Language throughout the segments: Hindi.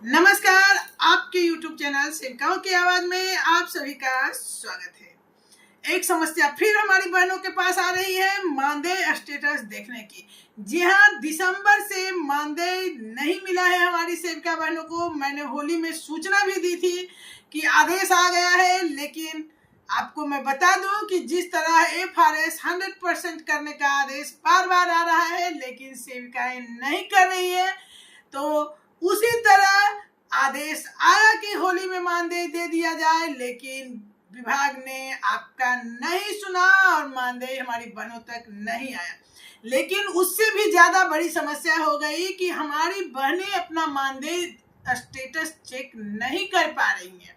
नमस्कार, आपके YouTube चैनल सेविकाओं की आवाज में आप सभी का स्वागत है। एक समस्या फिर हमारी बहनों के पास आ रही है मानदेय स्टेटस देखने की। जी हाँ, दिसंबर से मानदेय नहीं मिला है हमारी सेविका बहनों को। मैंने होली में सूचना भी दी थी कि आदेश आ गया है, लेकिन आपको मैं बता दूं कि जिस तरह FRS 100% करने का आदेश बार बार आ रहा है, लेकिन सेविकाएं नहीं कर रही है, तो उसी तरह आदेश आया कि होली में मानदेय दे दिया जाए, लेकिन विभाग ने आपका नहीं सुना और मानदेय हमारी बहनों तक नहीं आया। लेकिन उससे भी ज्यादा बड़ी समस्या हो गई कि हमारी बहनें अपना मानदेय स्टेटस चेक नहीं कर पा रही हैं।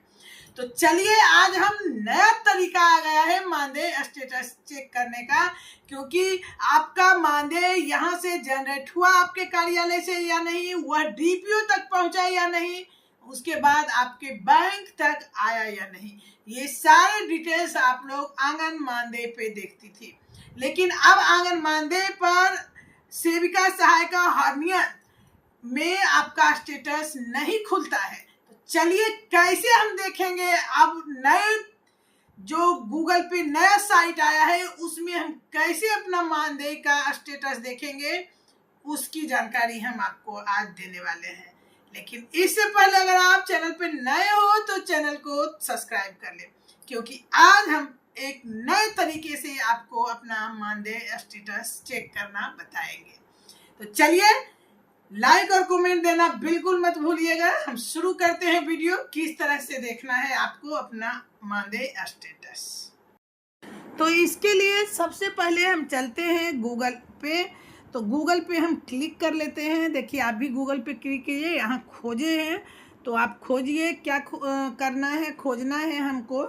तो चलिए, आज हम नया तरीका आ गया है मानदेय स्टेटस चेक करने का, क्योंकि आपका मानदेय यहाँ से जनरेट हुआ आपके कार्यालय से या नहीं, वह DPO तक पहुंचा या नहीं, उसके बाद आपके बैंक तक आया या नहीं, ये सारे डिटेल्स आप लोग आंगन मानदेय पे देखती थी। लेकिन अब आंगन मानदेय पर सेविका सहायिका हॉर्नियन में आपका स्टेटस नहीं खुलता है। चलिए, कैसे हम देखेंगे। अब नए जो गूगल पे नया साइट आया है, उसमें हम कैसे अपना मानदेय का स्टेटस देखेंगे, उसकी जानकारी हम आपको आज देने वाले हैं। लेकिन इससे पहले अगर आप चैनल पे नए हो तो चैनल को सब्सक्राइब कर लें, क्योंकि आज हम एक नए तरीके से आपको अपना मानदेय स्टेटस चेक करना बताएंगे। तो चलिए, लाइक और कमेंट देना बिल्कुल मत भूलिएगा। हम शुरू करते हैं वीडियो। किस तरह से देखना है आपको अपना मानदेय स्टेटस। तो इसके लिए सबसे पहले हम चलते हैं गूगल पे। तो गूगल पे हम क्लिक कर लेते हैं। देखिए, आप भी गूगल पे क्लिक कीजिए, यहाँ खोजे हैं तो आप खोजिए। क्या करना है, खोजना है हमको।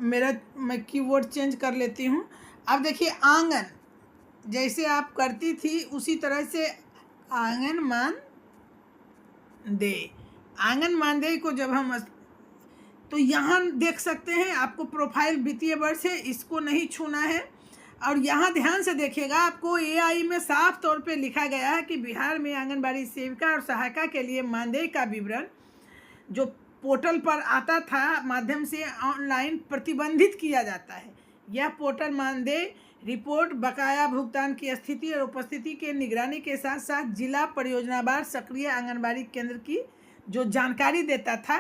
मैं कीवर्ड चेंज कर लेती हूँ। अब देखिए, आंगन जैसे आप करती थी उसी तरह से आंगन मानदेय को जब हम तो यहाँ देख सकते हैं, आपको प्रोफाइल वित्तीय वर्ष है, इसको नहीं छूना है। और यहाँ ध्यान से देखिएगा, आपको AI में साफ तौर पे लिखा गया है कि बिहार में आंगनबाड़ी सेविका और सहायिका के लिए मानदेय का विवरण जो पोर्टल पर आता था माध्यम से ऑनलाइन प्रतिबंधित किया जाता है। यह पोर्टल मानदेय रिपोर्ट, बकाया भुगतान की स्थिति और उपस्थिति के निगरानी के साथ साथ जिला परियोजनावार सक्रिय आंगनबाड़ी केंद्र की जो जानकारी देता था,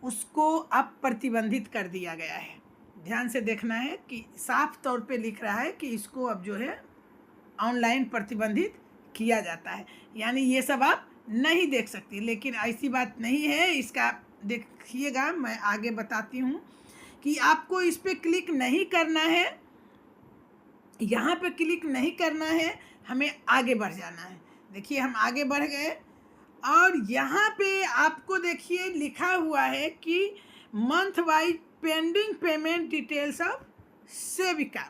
उसको अब प्रतिबंधित कर दिया गया है। ध्यान से देखना है कि साफ तौर पे लिख रहा है कि इसको अब जो है ऑनलाइन प्रतिबंधित किया जाता है, यानी ये सब आप नहीं देख सकती। लेकिन ऐसी बात नहीं है, इसका देखिएगा, मैं आगे बताती हूँ कि आपको इस पर क्लिक नहीं करना है, यहाँ पे क्लिक नहीं करना है, हमें आगे बढ़ जाना है। देखिए, हम आगे बढ़ गए और यहाँ पे आपको देखिए लिखा हुआ है कि month wise pending payment details of सेविका।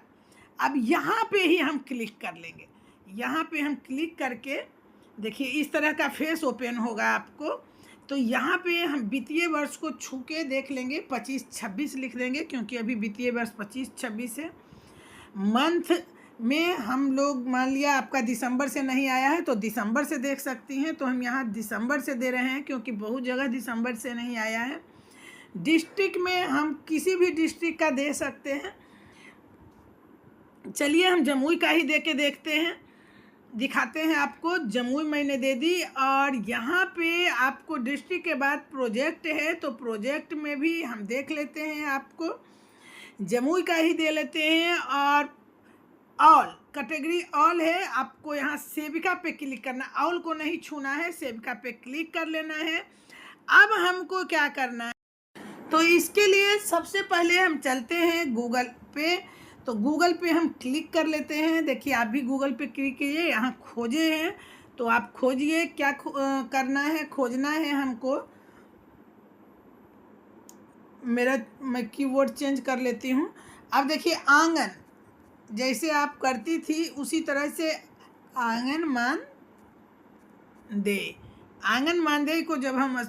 अब यहाँ पे ही हम क्लिक कर लेंगे। यहाँ पे हम क्लिक करके देखिए, इस तरह का फेस ओपन होगा आपको। तो यहाँ पे हम वित्तीय वर्ष को छू के देख लेंगे, 25-26 लिख देंगे, क्योंकि अभी वित्तीय वर्ष 25-26 है। मंथ में हम लोग, मान लिया आपका दिसंबर से नहीं आया है तो दिसंबर से देख सकती हैं, तो हम यहाँ दिसंबर से दे रहे हैं, क्योंकि बहुत जगह दिसंबर से नहीं आया है। डिस्ट्रिक्ट में हम किसी भी डिस्ट्रिक्ट का दे सकते हैं। चलिए, हम जमुई का ही दे के देखते हैं, दिखाते हैं आपको। जमुई मैंने दे दी और यहाँ पे आपको डिस्ट्रिक्ट के बाद प्रोजेक्ट है, तो प्रोजेक्ट में भी हम देख लेते हैं। आपको जमुई का ही दे लेते हैं और ऑल कैटेगरी ऑल है, आपको यहाँ सेविका पे क्लिक करना, ऑल को नहीं छूना है, सेविका पे क्लिक कर लेना है। अब हमको क्या करना है, तो इसके लिए सबसे पहले हम चलते हैं गूगल पे। तो गूगल पे हम क्लिक कर लेते हैं। देखिए, आप भी गूगल पे क्लिक कीजिए, यहाँ खोजे हैं तो आप खोजिए। क्या करना है, खोजना है हमको। मैं कीवर्ड चेंज कर लेती हूँ। अब देखिए, आंगन जैसे आप करती थी उसी तरह से आंगन मानदेय को जब हम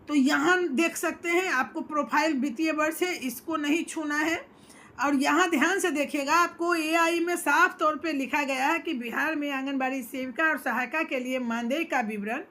तो यहाँ देख सकते हैं, आपको प्रोफाइल वित्तीय वर्ष है, इसको नहीं छूना है। और यहाँ ध्यान से देखिएगा, आपको एआई में साफ तौर पे लिखा गया है कि बिहार में आंगनबाड़ी सेविका और सहायिका के लिए मानदेय का विवरण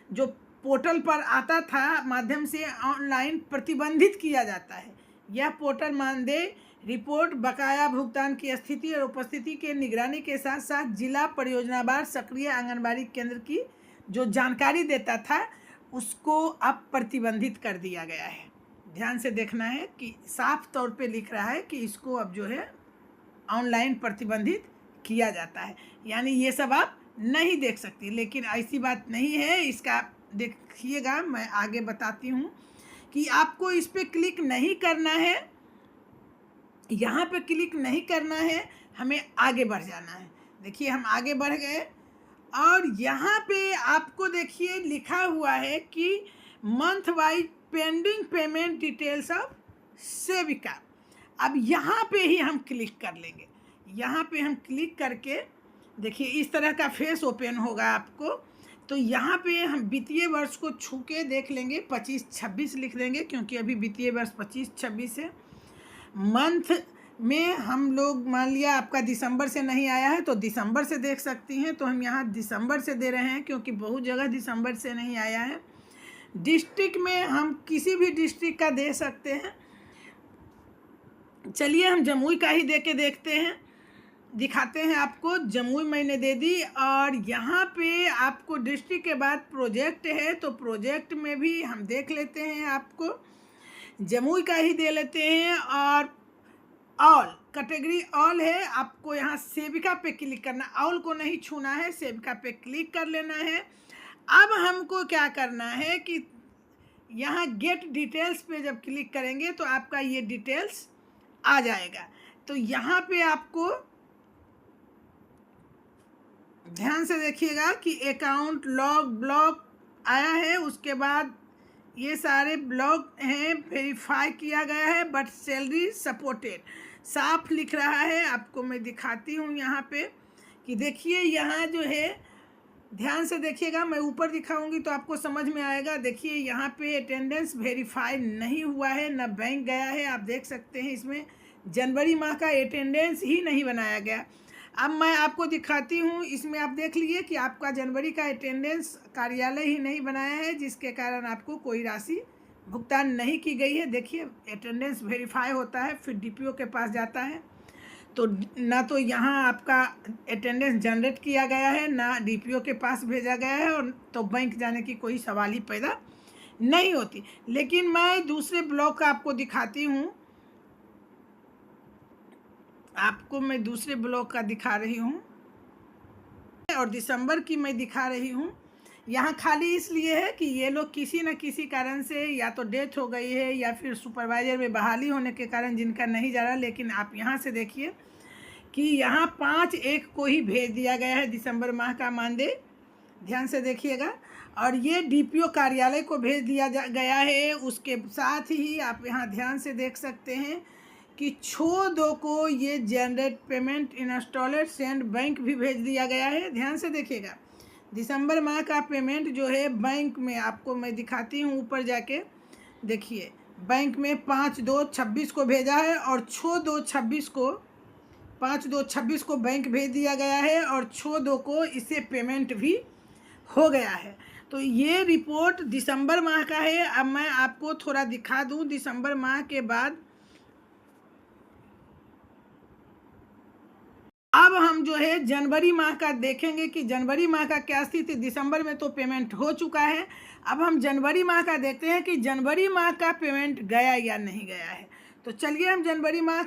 जो पोर्टल पर आता था माध्यम से ऑनलाइन प्रतिबंधित किया जाता है। यह पोर्टल मानदेय रिपोर्ट, बकाया भुगतान की स्थिति और उपस्थिति के निगरानी के साथ साथ जिला परियोजनावार सक्रिय आंगनबाड़ी केंद्र की जो जानकारी देता था उसको अब प्रतिबंधित कर दिया गया है। ध्यान से देखना है कि साफ तौर पे लिख रहा है कि इसको अब जो है ऑनलाइन प्रतिबंधित किया जाता है, यानी ये सब आप नहीं देख सकती। लेकिन ऐसी बात नहीं है, इसका देखिएगा, मैं आगे बताती हूँ कि आपको इस पर क्लिक नहीं करना है, यहाँ पे क्लिक नहीं करना है, हमें आगे बढ़ जाना है। देखिए हम आगे बढ़ गए और यहाँ पे आपको देखिए लिखा हुआ है कि month wise pending payment details of सेविका। अब यहाँ पे ही हम क्लिक कर लेंगे। यहाँ पे हम क्लिक करके देखिए इस तरह का फेस ओपन होगा आपको। तो यहाँ पे हम वित्तीय वर्ष को छू के देख लेंगे, 25-26 लिख देंगे क्योंकि अभी वित्तीय वर्ष 25-26 है। मंथ में हम लोग मान लिया आपका दिसंबर से नहीं आया है तो दिसंबर से देख सकती हैं, तो हम यहाँ दिसंबर से दे रहे हैं क्योंकि बहुत जगह दिसंबर से नहीं आया है। डिस्ट्रिक्ट में हम किसी भी डिस्ट्रिक्ट का दे सकते हैं। चलिए हम जमुई का ही दे के देखते हैं, दिखाते हैं आपको। जमुई मैंने दे दी और यहाँ पे आपको डिस्ट्रिक्ट के बाद प्रोजेक्ट है तो प्रोजेक्ट में भी हम देख लेते हैं, आपको जमुई का ही दे लेते हैं। और ऑल कैटेगरी ऑल है, आपको यहाँ सेविका पे क्लिक करना, ऑल को नहीं छूना है, सेविका पे क्लिक कर लेना है। अब हमको क्या करना है कि यहाँ गेट डिटेल्स पे जब क्लिक करेंगे तो आपका ये डिटेल्स आ जाएगा। तो यहाँ पे आपको ध्यान से देखिएगा कि अकाउंट लॉग ब्लॉक आया है, उसके बाद ये सारे ब्लॉक हैं, वेरीफाई किया गया है बट सैलरी सपोर्टेड साफ लिख रहा है। आपको मैं दिखाती हूँ यहाँ पे कि देखिए यहाँ जो है, ध्यान से देखिएगा, मैं ऊपर दिखाऊंगी तो आपको समझ में आएगा। देखिए यहाँ पे अटेंडेंस वेरीफाई नहीं हुआ है, ना बैंक गया है। आप देख सकते हैं इसमें जनवरी माह का अटेंडेंस ही नहीं बनाया गया। अब मैं आपको दिखाती हूँ, इसमें आप देख लीजिए कि आपका जनवरी का अटेंडेंस कार्यालय ही नहीं बनाया है, जिसके कारण आपको कोई राशि भुगतान नहीं की गई है। देखिए अटेंडेंस वेरीफाई होता है, फिर डीपीओ के पास जाता है, तो ना तो यहाँ आपका अटेंडेंस जनरेट किया गया है, ना डीपीओ के पास भेजा गया है, और तो बैंक जाने की कोई सवाल ही पैदा नहीं होती। लेकिन मैं दूसरे ब्लॉक का आपको दिखाती हूँ, आपको मैं दूसरे ब्लॉक का दिखा रही हूँ और दिसंबर की मैं दिखा रही हूँ। यहाँ खाली इसलिए है कि ये लोग किसी न किसी कारण से या तो डेथ हो गई है या फिर सुपरवाइजर में बहाली होने के कारण जिनका नहीं जा रहा। लेकिन आप यहाँ से देखिए कि यहाँ 5/1 को ही भेज दिया गया है दिसंबर माह का मानदेय, ध्यान से देखिएगा। और ये डीपीओ कार्यालय को भेज दिया गया है। उसके साथ ही आप यहाँ ध्यान से देख सकते हैं कि 6/2 को ये generate payment installer send bank भी भेज दिया गया है। ध्यान से देखिएगा, दिसंबर माह का पेमेंट जो है बैंक में, आपको मैं दिखाती हूँ ऊपर जाके, देखिए बैंक में 5/2/26 को भेजा है और 5/2/26 को बैंक भेज दिया गया है और 6/2 को इसे पेमेंट भी हो गया है। तो ये रिपोर्ट दिसंबर माह का है। अब मैं आपको थोड़ा दिखा दूँ दिसंबर माह के बाद। अब हम जो है जनवरी माह का देखेंगे कि जनवरी माह का क्या स्थिति। दिसंबर में तो पेमेंट हो चुका है, अब हम जनवरी माह का देखते हैं कि जनवरी माह का पेमेंट गया या नहीं गया है। तो चलिए हम जनवरी माह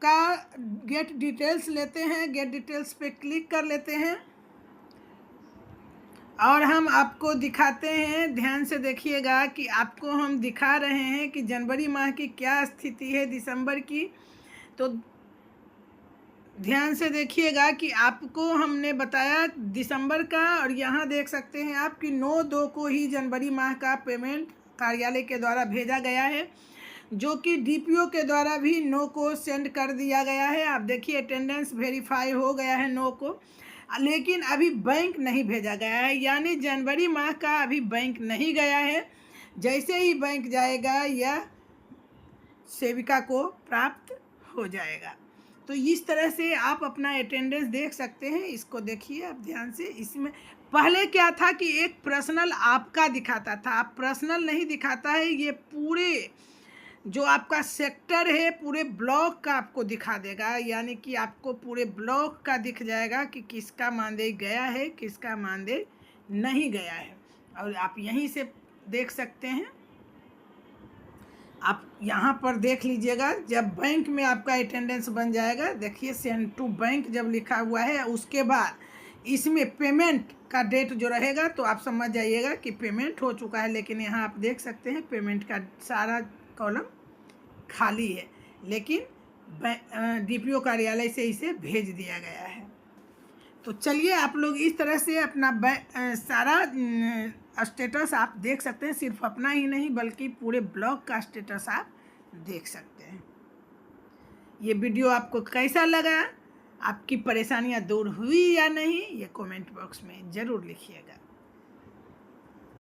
का गेट डिटेल्स लेते हैं, गेट डिटेल्स पे क्लिक कर लेते हैं और हम आपको दिखाते हैं। ध्यान से देखिएगा कि आपको हम दिखा रहे हैं कि जनवरी माह की क्या स्थिति है दिसंबर की। तो ध्यान से देखिएगा कि आपको हमने बताया दिसंबर का, और यहाँ देख सकते हैं आप कि 9/2 को ही जनवरी माह का पेमेंट कार्यालय के द्वारा भेजा गया है, जो कि डीपीओ के द्वारा भी 9 को सेंड कर दिया गया है। आप देखिए अटेंडेंस वेरीफाई हो गया है 9 को, लेकिन अभी बैंक नहीं भेजा गया है, यानी जनवरी माह का अभी बैंक नहीं गया है। जैसे ही बैंक जाएगा यह सेविका को प्राप्त हो जाएगा। तो इस तरह से आप अपना अटेंडेंस देख सकते हैं। इसको देखिए आप ध्यान से। इसमें पहले क्या था कि एक पर्सनल आपका दिखाता था, अब पर्सनल नहीं दिखाता है, ये पूरे जो आपका सेक्टर है पूरे ब्लॉक का आपको दिखा देगा। यानी कि आपको पूरे ब्लॉक का दिख जाएगा कि किसका मानदेय गया है, किसका मानदेय नहीं गया है। और आप यहीं से देख सकते हैं। आप यहाँ पर देख लीजिएगा, जब बैंक में आपका अटेंडेंस बन जाएगा, देखिए सेंड टू बैंक जब लिखा हुआ है, उसके बाद इसमें पेमेंट का डेट जो रहेगा तो आप समझ जाइएगा कि पेमेंट हो चुका है। लेकिन यहाँ आप देख सकते हैं पेमेंट का सारा कॉलम खाली है, लेकिन डीपीओ कार्यालय से इसे भेज दिया गया है। तो चलिए आप लोग इस तरह से अपना सारा स्टेटस आप देख सकते हैं। सिर्फ अपना ही नहीं बल्कि पूरे ब्लॉग का स्टेटस आप देख सकते हैं। ये वीडियो आपको कैसा लगा, आपकी परेशानियां दूर हुई या नहीं, ये कमेंट बॉक्स में ज़रूर लिखिएगा।